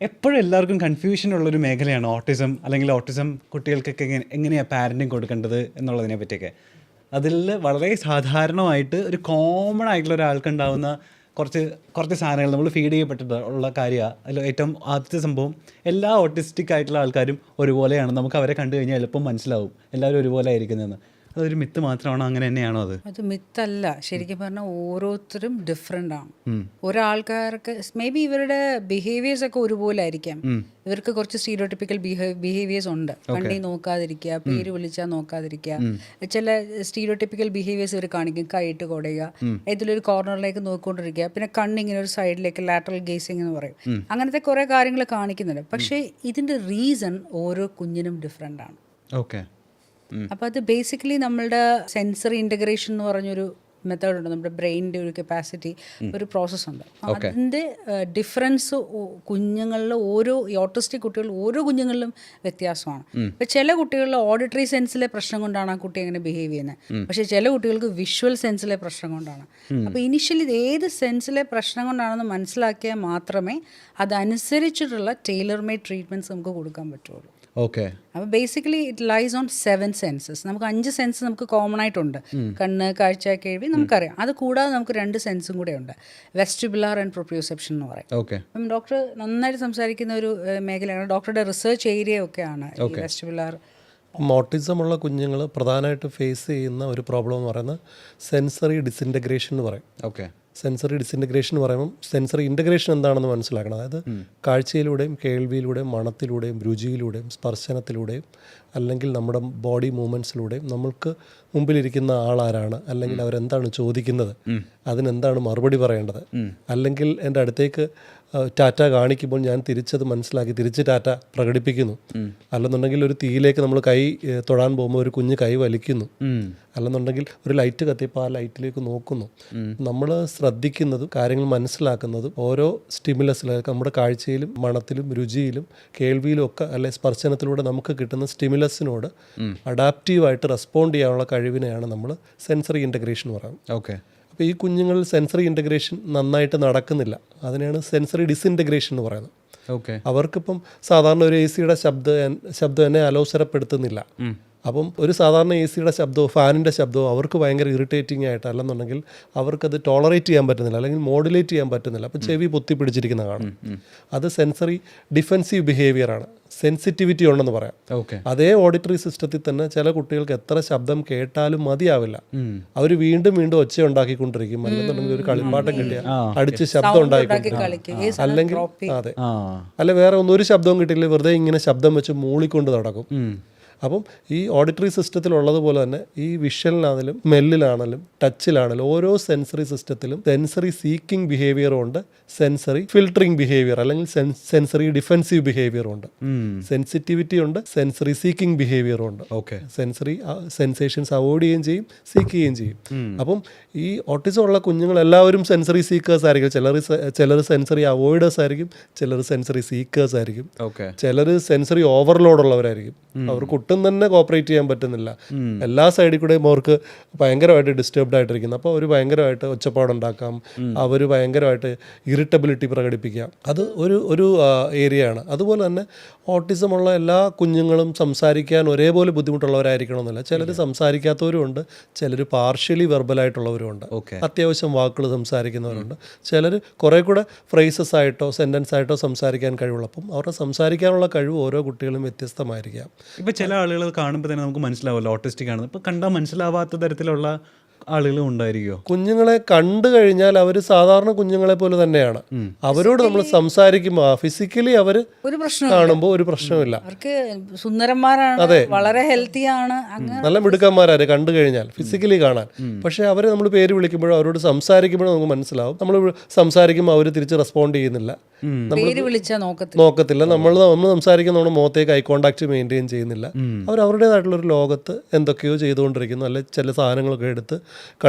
എപ്പോഴും എല്ലാവർക്കും കൺഫ്യൂഷൻ ഉള്ളൊരു മേഖലയാണ് ഓട്ടിസം, അല്ലെങ്കിൽ ഓട്ടിസം കുട്ടികൾക്കൊക്കെ എങ്ങനെയാണ് പാരൻറ്റിങ് കൊടുക്കേണ്ടത് എന്നുള്ളതിനെ പറ്റിയൊക്കെ. അതിൽ വളരെ സാധാരണമായിട്ട് ഒരു കോമൺ ആയിട്ടുള്ള ഒരാൾക്കുണ്ടാവുന്ന കുറച്ച് കുറച്ച് സാധനങ്ങൾ നമ്മൾ ഫീഡ് ചെയ്യപ്പെട്ടിട്ടുള്ള കാര്യമാണ്. അതിൽ ഏറ്റവും ആദ്യത്തെ സംഭവം, എല്ലാ ഓട്ടിസ്റ്റിക് ആയിട്ടുള്ള ആൾക്കാരും ഒരുപോലെയാണ്. നമുക്ക് അവരെ കണ്ടു കഴിഞ്ഞാൽ എളുപ്പം മനസ്സിലാവും എല്ലാവരും ഒരുപോലെ ആയിരിക്കുന്നതെന്ന്. അതൊരു മിത്ത് മാത്രമാണോ, അങ്ങനെ തന്നെയാണോ? അത് മിത്തല്ല. ശരിക്കും പറഞ്ഞാൽ ഓരോരുത്തരും ഡിഫറെൻ്റ് ആണ്. ഒരാൾക്കാർക്ക് മേ ബി ഇവരുടെ ബിഹേവിയേഴ്സ് ഒക്കെ ഒരുപോലെ ആയിരിക്കാം. ഇവർക്ക് കുറച്ച് സ്റ്റീരിയോട്ടിപ്പിക്കൽ ബിഹേവിയേഴ്സ് ഉണ്ട്. കണ്ണി നോക്കാതിരിക്കുക, പേര് വിളിച്ചാൽ നോക്കാതിരിക്കുക, ചില സ്റ്റീരിയോട്ടിപ്പിക്കൽ ബിഹേവിയേഴ്സ് ഇവർ കാണിക്കും. കൈയിട്ട് കൊടയുക, ഇതിലൊരു കോർണറിലേക്ക് നോക്കിക്കൊണ്ടിരിക്കുക, പിന്നെ കണ്ണിങ്ങനെ ഒരു സൈഡിലേക്ക് ലാറ്ററൽ ഗേസിംഗ് എന്ന് പറയും. അങ്ങനത്തെ കുറേ കാര്യങ്ങൾ കാണിക്കുന്നുണ്ട്. പക്ഷേ ഇതിൻ്റെ റീസൺ ഓരോ കുഞ്ഞിനും ഡിഫറെൻ്റ് ആണ്. ഓക്കെ. അപ്പോൾ അത് ബേസിക്കലി നമ്മളുടെ സെൻസറി ഇൻ്റഗ്രേഷൻ എന്ന് പറഞ്ഞൊരു മെത്തേഡ് ഉണ്ട്. നമ്മുടെ ബ്രെയിനിൻ്റെ ഒരു കപ്പാസിറ്റി, ഒരു പ്രോസസ്സുണ്ട്. അതിൻ്റെ ഡിഫറൻസ് കുഞ്ഞുങ്ങളിൽ ഓരോ ഓട്ടിസ്റ്റിക് കുട്ടികൾ ഓരോ കുഞ്ഞുങ്ങളിലും വ്യത്യാസമാണ്. ഇപ്പോൾ ചില കുട്ടികളിൽ ഓഡിറ്ററി സെൻസിലെ പ്രശ്നം കൊണ്ടാണ് ആ കുട്ടി അങ്ങനെ ബിഹേവ് ചെയ്യുന്നത്. പക്ഷേ ചില കുട്ടികൾക്ക് വിഷ്വൽ സെൻസിലെ പ്രശ്നം കൊണ്ടാണ്. അപ്പോൾ ഇനിഷ്യലി ഇത് ഏത് സെൻസിലെ പ്രശ്നം കൊണ്ടാണെന്ന് മനസ്സിലാക്കിയാൽ മാത്രമേ അതനുസരിച്ചിട്ടുള്ള ടൈലർ മെയ്ഡ് ട്രീറ്റ്മെൻറ്റ്സ് നമുക്ക് കൊടുക്കാൻ പറ്റുള്ളൂ. ഓക്കെ. അപ്പോൾ basically it lies on 7 senses. നമുക്ക് 5 സെൻസ് നമുക്ക് കോമൺ ആയിട്ടുണ്ട്. കണ്ണ്, കാഴ്ച, കേൾവി നമുക്കറിയാം. അത് കൂടാതെ നമുക്ക് 2 സെൻസും കൂടെ ഉണ്ട്, വെസ്റ്റിബുലാർ ആൻഡ് പ്രൊപ്രിയോസെപ്ഷൻ എന്ന് പറയും. അപ്പം ഡോക്ടർ നന്നായിട്ട് സംസാരിക്കുന്ന ഒരു മേഖലയാണ്. ഡോക്ടറുടെ റിസർച്ച് ഏരിയ ഒക്കെയാണ് ഈ വെസ്റ്റിബുലാർ. ഓട്ടിസം ഉള്ള കുഞ്ഞുങ്ങൾ പ്രധാനമായിട്ട് ഫേസ് ചെയ്യുന്ന ഒരു പ്രോബ്ലം എന്ന് പറയുന്നത് സെൻസറി ഡിസിൻറ്റഗ്രേഷൻ എന്ന് പറയും. ഓക്കെ. സെൻസറി ഡിസിൻറ്റഗ്രേഷൻ എന്ന് പറയുമ്പോൾ സെൻസറി ഇൻ്റഗ്രേഷൻ എന്താണെന്ന് മനസ്സിലാക്കണം. അതായത് കാഴ്ചയിലൂടെയും കേൾവിയിലൂടെയും മണത്തിലൂടെയും രുചിയിലൂടെയും സ്പർശനത്തിലൂടെയും അല്ലെങ്കിൽ നമ്മുടെ ബോഡി മൂവ്മെൻറ്റ്സിലൂടെയും നമ്മൾക്ക് മുമ്പിലിരിക്കുന്ന ആളാരാണ്, അല്ലെങ്കിൽ അവരെന്താണ് ചോദിക്കുന്നത്, അതിനെന്താണ് മറുപടി പറയേണ്ടത്, അല്ലെങ്കിൽ എൻ്റെ അടുത്തേക്ക് ടാറ്റ കാണിക്കുമ്പോൾ ഞാൻ തിരിച്ചത് മനസ്സിലാക്കി തിരിച്ച് ടാറ്റ പ്രകടിപ്പിക്കുന്നു, അല്ലെന്നുണ്ടെങ്കിൽ ഒരു തീയിലേക്ക് നമ്മൾ കൈ തൊടാൻ പോകുമ്പോൾ ഒരു കുഞ്ഞ് കൈ വലിക്കുന്നു, അല്ലെന്നുണ്ടെങ്കിൽ ഒരു ലൈറ്റ് കത്തിയപ്പോൾ ആ ലൈറ്റിലേക്ക് നോക്കുന്നു. നമ്മൾ ശ്രദ്ധിക്കുന്നതും കാര്യങ്ങൾ മനസ്സിലാക്കുന്നതും ഓരോ സ്റ്റിമുലസിലേക്ക് നമ്മുടെ കാഴ്ചയിലും മണത്തിലും രുചിയിലും കേൾവിയിലും ഒക്കെ അല്ലെ സ്പർശനത്തിലൂടെ നമുക്ക് കിട്ടുന്ന സ്റ്റിമുലസിനോട് അഡാപ്റ്റീവായിട്ട് റെസ്പോണ്ട് ചെയ്യാനുള്ള കഴിവിനെയാണ് നമ്മൾ സെൻസറി ഇൻ്റഗ്രേഷൻ പറയുന്നത്. ഓക്കെ. അപ്പോൾ ഈ കുഞ്ഞുങ്ങളിൽ സെൻസറി ഇൻ്റഗ്രേഷൻ നന്നായിട്ട് നടക്കുന്നില്ല. അതിനെയാണ് സെൻസറി ഡിസിൻറ്റഗ്രേഷൻ എന്ന് പറയുന്നത്. ഓക്കെ. അവർക്കിപ്പം സാധാരണ ഒരു എ സിയുടെ ശബ്ദം എന്നെ അലോസരപ്പെടുത്തുന്നില്ല. അപ്പം ഒരു സാധാരണ എ സിയുടെ ശബ്ദമോ ഫാനിൻ്റെ ശബ്ദമോ അവർക്ക് ഭയങ്കര ഇറിറ്റേറ്റിംഗ് ആയിട്ട്, അല്ലെന്നുണ്ടെങ്കിൽ അവർക്കത് ടോളറേറ്റ് ചെയ്യാൻ പറ്റുന്നില്ല, അല്ലെങ്കിൽ മോഡുലേറ്റ് ചെയ്യാൻ പറ്റുന്നില്ല. അപ്പം ചെവി പൊത്തി പിടിച്ചിരിക്കുന്ന കാണും. അത് സെൻസറി ഡിഫെൻസീവ് ബിഹേവിയറാണ്, സെൻസിറ്റിവിറ്റി ഉണ്ടെന്ന് പറയാം. അതേ ഓഡിറ്ററി സിസ്റ്റത്തിൽ തന്നെ ചില കുട്ടികൾക്ക് എത്ര ശബ്ദം കേട്ടാലും മതിയാവില്ല. അവർ വീണ്ടും വീണ്ടും ഒച്ച ഉണ്ടാക്കിക്കൊണ്ടിരിക്കും, അല്ലെന്നുണ്ടെങ്കിൽ ഒരു കളിപ്പാട്ടം കിട്ടിയ അടിച്ച് ശബ്ദം ഉണ്ടാക്കിക്കൊണ്ടിരിക്കും, അല്ലെങ്കിൽ അതെ, അല്ലെ വേറെ ഒന്നും ഒരു ശബ്ദവും കിട്ടിയില്ല, വെറുതെ ഇങ്ങനെ ശബ്ദം വെച്ച് മൂളിക്കൊണ്ട് നടക്കും. അപ്പം ഈ ഓഡിറ്ററി സിസ്റ്റത്തിലുള്ളതുപോലെ തന്നെ ഈ വിഷ്വലിനാണെങ്കിലും സ്മെല്ലിലാണെങ്കിലും ടച്ചിലാണെങ്കിലും ഓരോ സെൻസറി സിസ്റ്റത്തിലും സെൻസറി സീക്കിംഗ് ബിഹേവിയറും ഉണ്ട്, സെൻസറി ഫിൽട്ടറിംഗ് ബിഹേവിയർ അല്ലെങ്കിൽ സെൻസറി ഡിഫെൻസീവ് ബിഹേവിയറും ഉണ്ട്. സെൻസിറ്റിവിറ്റി ഉണ്ട്, സെൻസറി സീക്കിംഗ് ബിഹേവിയറും ഉണ്ട്. സെൻസറി സെൻസേഷൻസ് അവോയ്ഡ് ചെയ്യുകയും ചെയ്യും, സീക്ക് ചെയ്യുകയും ചെയ്യും. അപ്പം ഈ ഓട്ടിസം ഉള്ള കുഞ്ഞുങ്ങൾ എല്ലാവരും സെൻസറി സീക്കേഴ്സ് ആയിരിക്കും. ചിലർ സെൻസറി അവോയ്ഡേഴ്സ് ആയിരിക്കും, ചിലർ സെൻസറി സീക്കേഴ്സ് ആയിരിക്കും, ചിലർ സെൻസറി ഓവർലോഡ് ഉള്ളവരായിരിക്കും. അവർക്ക് ഒട്ടും തന്നെ കോപ്പറേറ്റ് ചെയ്യാൻ പറ്റുന്നില്ല, എല്ലാ സൈഡിൽ കൂടെയും അവർക്ക് ഭയങ്കരമായിട്ട് ഡിസ്റ്റർബ്ഡ് ആയിട്ടിരിക്കുന്നു. അപ്പോൾ അവർ ഭയങ്കരമായിട്ട് ഒച്ചപ്പാടുണ്ടാക്കാം, അവർ ഭയങ്കരമായിട്ട് ഇറിറ്റബിലിറ്റി പ്രകടിപ്പിക്കാം. അത് ഒരു ഏരിയയാണ്. അതുപോലെ തന്നെ ഓട്ടിസം ഉള്ള എല്ലാ കുഞ്ഞുങ്ങളും സംസാരിക്കാൻ ഒരേപോലെ ബുദ്ധിമുട്ടുള്ളവരായിരിക്കണമെന്നില്ല. ചിലർ സംസാരിക്കാത്തവരും ഉണ്ട്, ചിലർ പാർഷ്യലി വെർബലായിട്ടുള്ളവരും ഉണ്ട്, അത്യാവശ്യം വാക്കുകൾ സംസാരിക്കുന്നവരുണ്ട്, ചിലർ കുറേ കൂടെ ഫ്രേസസ് ആയിട്ടോ സെൻറ്റൻസ് ആയിട്ടോ സംസാരിക്കാൻ കഴിവുള്ള. അപ്പം അവരുടെ സംസാരിക്കാനുള്ള കഴിവ് ഓരോ കുട്ടികളും വ്യത്യസ്തമായിരിക്കാം. ഇപ്പോൾ ചില ആളുകൾ കാണുമ്പോൾ തന്നെ നമുക്ക് മനസ്സിലാവുമല്ലോ ഓട്ടിസ്റ്റിക് ആണെന്ന്. ഇപ്പോൾ കണ്ടാൽ മനസ്സിലാവാത്ത തരത്തിലുള്ള ആളുകളും ഉണ്ടായിരിക്കുമോ? കുഞ്ഞുങ്ങളെ കണ്ടു കഴിഞ്ഞാൽ അവർ സാധാരണ കുഞ്ഞുങ്ങളെ പോലെ തന്നെയാണ്. അവരോട് നമ്മൾ സംസാരിക്കുമ്പോൾ ഫിസിക്കലി അവർ കാണുമ്പോൾ ഒരു പ്രശ്നമില്ല. അവർക്ക് സുന്ദരന്മാരാണ്, അതെ, വളരെ ഹെൽത്തിയാണ്, നല്ല മിടുക്കന്മാരാണ് കണ്ടു കഴിഞ്ഞാൽ ഫിസിക്കലി കാണാൻ. പക്ഷെ അവരെ നമ്മൾ പേര് വിളിക്കുമ്പോഴോ അവരോട് സംസാരിക്കുമ്പോഴോ നമുക്ക് മനസ്സിലാവും. നമ്മൾ സംസാരിക്കുമ്പോൾ അവർ തിരിച്ച് റെസ്പോണ്ട് ചെയ്യുന്നില്ല, നോക്കത്തില്ല. നമ്മൾ സംസാരിക്കുന്ന നമ്മുടെ മുഖത്തേക്ക് ഐ കോണ്ടാക്ട് മെയിൻറ്റെയിൻ ചെയ്യുന്നില്ല. അവർ അവരുടേതായിട്ടുള്ളൊരു ലോകത്ത് എന്തൊക്കെയോ ചെയ്തുകൊണ്ടിരിക്കുന്നു, അല്ലെങ്കിൽ ചില സാധനങ്ങളൊക്കെ എടുത്ത്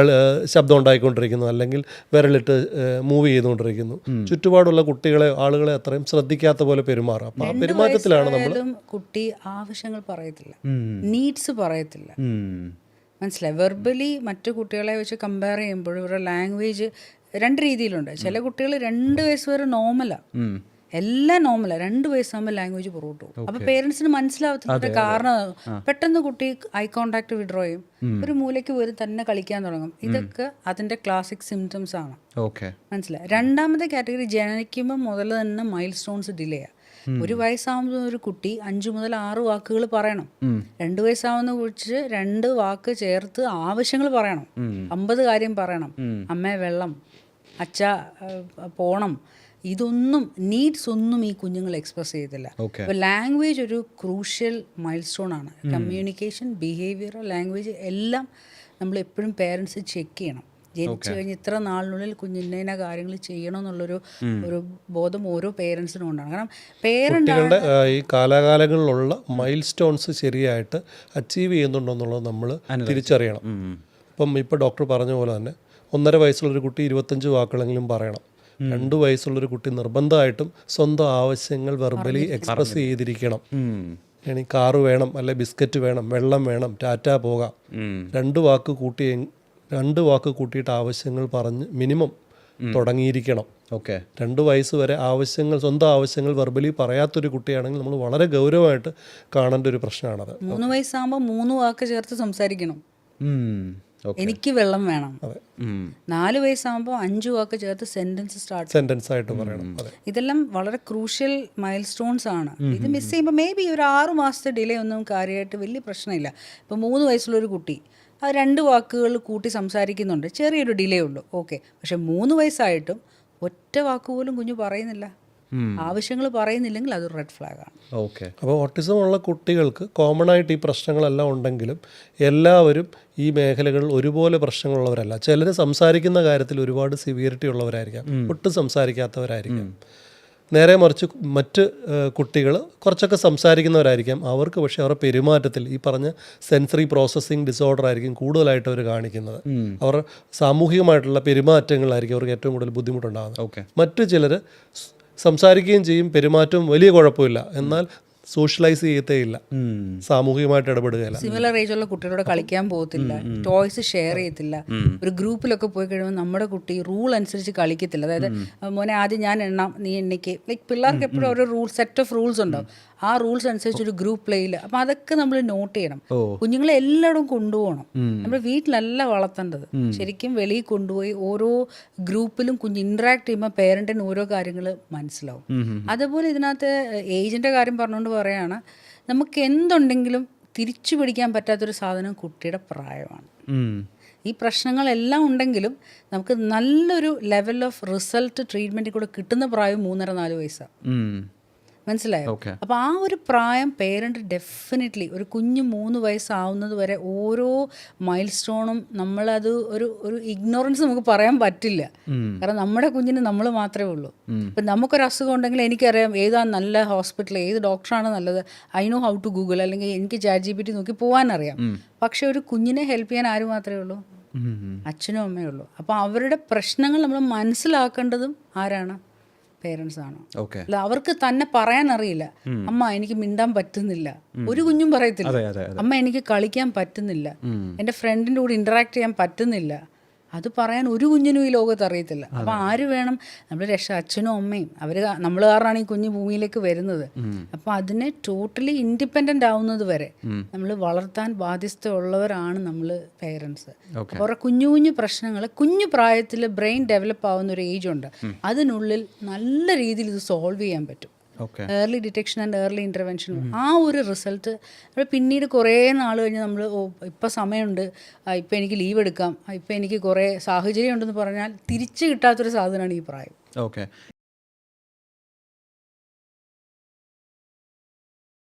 ശബ്ദം ഉണ്ടായിക്കൊണ്ടിരിക്കുന്നു, അല്ലെങ്കിൽ വിരലിട്ട് മൂവ് ചെയ്തുകൊണ്ടിരിക്കുന്നു. ചുറ്റുപാടുള്ള ആളുകളെ അത്രയും ശ്രദ്ധിക്കാത്ത പോലെ പെരുമാറും. അപ്പം ആ പെരുമാറ്റത്തിലാണ് നമ്മൾ. കുട്ടി ആവശ്യങ്ങൾ പറയത്തില്ല, നീഡ്സ് പറയത്തില്ല, മനസ്സിലായി. വെർബലി മറ്റു കുട്ടികളെ വെച്ച് കമ്പയർ ചെയ്യുമ്പോൾ ഇവരുടെ ലാംഗ്വേജ് 2 രീതിയിലുണ്ട്. ചില കുട്ടികൾ 2 വയസ്സ് വരെ നോർമലാണ്, എല്ലാം നോർമലാണ്. 2 വയസ്സാകുമ്പോൾ ലാംഗ്വേജ് പുറകോട്ട് പോകും. അപ്പോൾ പേരൻസിന് മനസ്സിലാവത്തില്ല. കാരണം പെട്ടെന്ന് കുട്ടി ഐ കോണ്ടാക്ട് വിഡ്രോ ചെയ്യും, ഒരു മൂലയ്ക്ക് പോയി തന്നെ കളിക്കാൻ തുടങ്ങും. ഇതൊക്കെ അതിൻ്റെ ക്ലാസിക് സിംറ്റംസ് ആണ്. മനസ്സിലായി. രണ്ടാമത്തെ കാറ്റഗറി ജനിക്കുമ്പോൾ മുതൽ തന്നെ മൈൽ സ്റ്റോൺസ് ഡിലേ ആണ്. 1 വയസ്സാകുമ്പോൾ ഒരു കുട്ടി 5 മുതൽ 6 വാക്കുകൾ പറയണം. 2 വയസ്സാവുന്ന കുറിച്ച് 2 വാക്ക് ചേർത്ത് ആവശ്യങ്ങൾ പറയണം. 50 കാര്യം പറയണം. അമ്മ വെള്ളം, അച്ഛ പോണം, ഇതൊന്നും നീഡ്സ് ഒന്നും ഈ കുഞ്ഞുങ്ങൾ എക്സ്പ്രസ് ചെയ്തില്ല. അപ്പോൾ ലാംഗ്വേജ് ഒരു ക്രൂഷ്യൽ മൈൽ സ്റ്റോൺ ആണ്. കമ്മ്യൂണിക്കേഷൻ, ബിഹേവിയർ, ലാംഗ്വേജ് എല്ലാം നമ്മൾ എപ്പോഴും പേരൻസ് ചെക്ക് ചെയ്യണം. ജനിച്ചു കഴിഞ്ഞ് ഇത്ര നാളിനുള്ളിൽ കുഞ്ഞിന്ന കാര്യങ്ങൾ ചെയ്യണമെന്നുള്ളൊരു ബോധം ഓരോ പേരൻസിനും ഉണ്ടാണ്. കാരണം കുട്ടികളുടെ ഈ കാലാകാലങ്ങളിലുള്ള മൈൽ സ്റ്റോൺസ് ശരിയായിട്ട് അച്ചീവ് ചെയ്യുന്നുണ്ടോയെന്നുള്ളത് നമ്മൾ തിരിച്ചറിയണം. ഇപ്പോൾ ഡോക്ടർ പറഞ്ഞ പോലെ തന്നെ 1.5 വയസ്സുള്ളൊരു കുട്ടി 25 വാക്കുകളെങ്കിലും പറയണം. 2 വയസ്സുള്ളൊരു കുട്ടി നിർബന്ധമായിട്ടും സ്വന്തം ആവശ്യങ്ങൾ വെർബലി എക്സ്പ്രസ് ചെയ്തിരിക്കണം. ഇനി കാറ് വേണം, അല്ലെ ബിസ്ക്കറ്റ് വേണം, വെള്ളം വേണം, ടാറ്റ പോകാം, 2 വാക്ക് കൂട്ടിയിട്ട് ആവശ്യങ്ങൾ പറഞ്ഞ് മിനിമം തുടങ്ങിയിരിക്കണം. 2 വയസ്സ് വരെ സ്വന്തം ആവശ്യങ്ങൾ വെർബലി പറയാത്തൊരു കുട്ടിയാണെങ്കിൽ നമ്മൾ വളരെ ഗൗരവമായിട്ട് കാണേണ്ട ഒരു പ്രശ്നമാണത്. 3 വയസ്സാകുമ്പോൾ 3 വാക്ക് ചേർത്ത് സംസാരിക്കണം. എനിക്ക് വെള്ളം വേണം. 4 വയസ്സാകുമ്പോൾ 5 വാക്ക് ചേർത്ത് സെന്റൻസ് ആയിട്ട് പറയണം. ഇതെല്ലാം വളരെ ക്രൂഷ്യൽ മൈൽ സ്റ്റോൺസ് ആണ്. ഇത് മിസ് ചെയ്യുമ്പോൾ മേ ബി ഒരു 6 മാസത്തെ ഡിലേ ഒന്നും കാര്യമായിട്ട് വലിയ പ്രശ്നമില്ല. ഇപ്പോൾ 3 വയസ്സുള്ളൊരു കുട്ടി അത് 2 വാക്കുകൾ കൂട്ടി സംസാരിക്കുന്നുണ്ട്, ചെറിയൊരു ഡിലേ ഉള്ളൂ, ഓക്കെ. പക്ഷെ 3 വയസ്സായിട്ടും ഒറ്റ വാക്ക് പോലും കുഞ്ഞു പറയുന്നില്ല, ആവശ്യങ്ങൾ പറയുന്നില്ലെങ്കിൽ അതൊരു റെഡ് ഫ്ലാഗ് ആണ്. അപ്പോൾ ഓട്ടിസം ഉള്ള കുട്ടികൾക്ക് കോമൺ ആയിട്ട് ഈ പ്രശ്നങ്ങളെല്ലാം ഉണ്ടെങ്കിലും എല്ലാവരും ഈ മേഖലകളിൽ ഒരുപോലെ പ്രശ്നങ്ങളുള്ളവരല്ല. ചിലർ സംസാരിക്കുന്ന കാര്യത്തിൽ ഒരുപാട് സിവിയറിറ്റി ഉള്ളവരായിരിക്കാം, ഒട്ടും സംസാരിക്കാത്തവരായിരിക്കാം. നേരെ മറിച്ച് മറ്റ് കുട്ടികൾ കുറച്ചൊക്കെ സംസാരിക്കുന്നവരായിരിക്കാം. അവർക്ക് പക്ഷേ അവരുടെ പെരുമാറ്റത്തിൽ ഈ പറഞ്ഞ സെൻസറി പ്രോസസ്സിങ് ഡിസോർഡർ ആയിരിക്കും കൂടുതലായിട്ട് അവർ കാണിക്കുന്നത്. അവർ സാമൂഹികമായിട്ടുള്ള പെരുമാറ്റങ്ങളായിരിക്കും അവർക്ക് ഏറ്റവും കൂടുതൽ ബുദ്ധിമുട്ടുണ്ടാകുന്നത്. മറ്റു ചിലർ സംസാരിക്കുകയും ചെയ്യും, പെരുമാറ്റവും വലിയ കുഴപ്പമില്ല, എന്നാൽ സോഷ്യലൈസ് ചെയ്യത്തേ ഇല്ല, സാമൂഹികമായിട്ട് ഇടപെടുകയില്ല. സിമിലർ ഏജുള്ള കുട്ടികളോട് കളിക്കാൻ പോകത്തില്ല, ടോയ്സ് ഷെയർ ചെയ്യത്തില്ല. ഒരു ഗ്രൂപ്പിലൊക്കെ പോയി കഴിയുമ്പോൾ നമ്മുടെ കുട്ടി റൂൾ അനുസരിച്ച് കളിക്കത്തില്ല. അതായത് മോനെ ആദ്യം ഞാൻ എണ്ണാം, നീ എണ്ണിക്ക്. ലൈക്ക് പിള്ളേർക്ക് എപ്പോഴും ഒരു സെറ്റ് ഓഫ് റൂൾസ് ഉണ്ടാവും. ആ റൂൾസ് അനുസരിച്ച് ഒരു ഗ്രൂപ്പ് പ്ലേയിൽ. അപ്പം അതൊക്കെ നമ്മൾ നോട്ട് ചെയ്യണം. കുഞ്ഞുങ്ങളെ എല്ലായിടും കൊണ്ടുപോകണം. നമ്മൾ വീട്ടിലല്ല വളർത്തേണ്ടത്, ശരിക്കും വെളിയിൽ കൊണ്ടുപോയി ഓരോ ഗ്രൂപ്പിലും കുഞ്ഞ് ഇൻട്രാക്ട് ചെയ്യുമ്പോൾ പേരൻറ്റിന് ഓരോ കാര്യങ്ങൾ മനസ്സിലാവും. അതുപോലെ ഇതിനകത്ത് ഏജിൻ്റെ കാര്യം പറഞ്ഞുകൊണ്ട് പറയുകയാണ്, നമുക്ക് എന്തുണ്ടെങ്കിലും തിരിച്ചു പിടിക്കാൻ പറ്റാത്തൊരു സാധനം കുട്ടിയുടെ പ്രായമാണ്. ഈ പ്രശ്നങ്ങളെല്ലാം ഉണ്ടെങ്കിലും നമുക്ക് നല്ലൊരു ലെവൽ ഓഫ് റിസൾട്ട് ട്രീറ്റ്മെൻറ്റിൽ കൂടെ കിട്ടുന്ന പ്രായം 3.5-4 വയസ്സാണ്. മനസ്സിലായോ? അപ്പോൾ ആ ഒരു പ്രായം പേരൻറ്റ് ഡെഫിനറ്റ്ലി ഒരു കുഞ്ഞ് 3 വയസ്സാവുന്നത് വരെ ഓരോ മൈൽ സ്റ്റോണും നമ്മളത് ഒരു ഇഗ്നോറൻസ് നമുക്ക് പറയാൻ പറ്റില്ല. കാരണം നമ്മുടെ കുഞ്ഞിന് നമ്മൾ മാത്രമേ ഉള്ളൂ. ഇപ്പം നമുക്കൊരു അസുഖം ഉണ്ടെങ്കിൽ എനിക്കറിയാം ഏതാണ് നല്ല ഹോസ്പിറ്റൽ, ഏത് ഡോക്ടറാണ് നല്ലത്, I know how to Google, അല്ലെങ്കിൽ എനിക്ക് ChatGPT നോക്കി പോകാനറിയാം. പക്ഷെ ഒരു കുഞ്ഞിനെ ഹെൽപ്പ് ചെയ്യാൻ ആര് മാത്രമേ ഉള്ളൂ? അച്ഛനും അമ്മയേ ഉള്ളൂ. അപ്പോൾ അവരുടെ പ്രശ്നങ്ങൾ നമ്മൾ മനസ്സിലാക്കേണ്ടതും ആരാണ്? പേരൻസ് ആണ്. അല്ല അവർക്ക് തന്നെ പറയാൻ അറിയില്ല. അമ്മ എനിക്ക് മിണ്ടാൻ പറ്റുന്നില്ല, ഒരു കുഞ്ഞും പറയത്തില്ല. അമ്മ എനിക്ക് കളിക്കാൻ പറ്റുന്നില്ല, എൻ്റെ ഫ്രണ്ടിൻ്റെ കൂടെ ഇൻറ്ററാക്ട് ചെയ്യാൻ പറ്റുന്നില്ല, അത് പറയാൻ ഒരു കുഞ്ഞിനും ഈ ലോകത്ത് അറിയത്തില്ല. അപ്പം ആര് വേണം? നമ്മൾ അച്ഛനും അമ്മയും. അവർ നമ്മൾ കാരണമാണ് ഈ കുഞ്ഞ് ഭൂമിയിലേക്ക് വരുന്നത്. അപ്പം അതിനെ ടോട്ടലി ഇൻഡിപെൻഡൻ്റ് ആവുന്നത് വരെ നമ്മൾ വളർത്താൻ ബാധ്യതയുള്ളവരാണ് നമ്മൾ പേരൻസ്. അപ്പോൾ അവരുടെ കുഞ്ഞു കുഞ്ഞു പ്രശ്നങ്ങൾ കുഞ്ഞു പ്രായത്തിൽ ബ്രെയിൻ ഡെവലപ്പ് ആവുന്ന ഒരു ഏജ് ഉണ്ട്, അതിനുള്ളിൽ നല്ല രീതിയിൽ ഇത് സോൾവ് ചെയ്യാൻ പറ്റും. Early detection and early intervention. ആ ഒരു റിസൾട്ട് പിന്നീട് കുറേ നാൾ കഴിഞ്ഞ് നമ്മൾ ഇപ്പം സമയമുണ്ട്, ഇപ്പം എനിക്ക് ലീവ് എടുക്കാം, ഇപ്പം എനിക്ക് കുറേ സാഹചര്യം ഉണ്ടെന്ന് പറഞ്ഞാൽ തിരിച്ച് കിട്ടാത്തൊരു സാധനമാണ് ഈ പ്രായം.